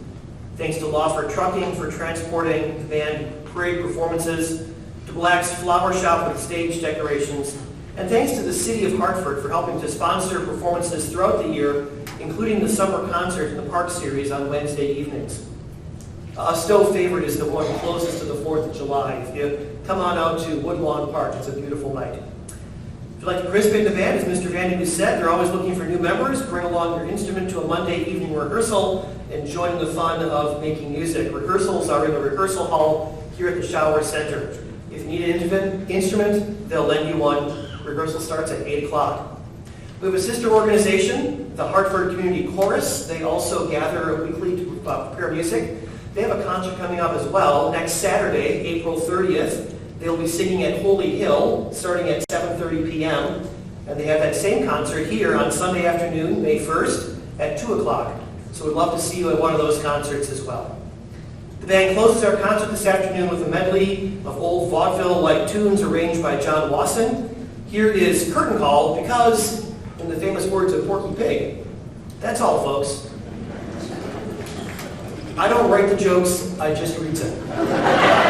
Thanks to Lawford Trucking for transporting the band parade performances, to Black's Flower Shop with stage decorations, and thanks to the City of Hartford for helping to sponsor performances throughout the year, including the summer concert in the Park Series on Wednesday evenings. A Stowe favorite is the one closest to the 4th of July. If you come on out to Woodlawn Park, it's a beautiful night. If you'd like to participate in the band, as Mr. Vandermeuse said, they're always looking for new members. Bring along your instrument to a Monday evening rehearsal and join the fun of making music. Rehearsals are in the rehearsal hall here at the Shower Center. If you need an instrument, they'll lend you one. Rehearsal starts at 8 o'clock. We have a sister organization, the Hartford Community Chorus. They also gather weekly to prepare music. They have a concert coming up as well next Saturday, April 30th. They'll be singing at Holy Hill starting at 7:30 p.m. And they have that same concert here on Sunday afternoon, May 1st at 2 o'clock. So we'd love to see you at one of those concerts as well. The band closes our concert this afternoon with a medley of old vaudeville-like tunes arranged by John Wasson. Here is Curtain Call because, in the famous words of Porky Pig, that's all, folks. I don't write the jokes, I just read them.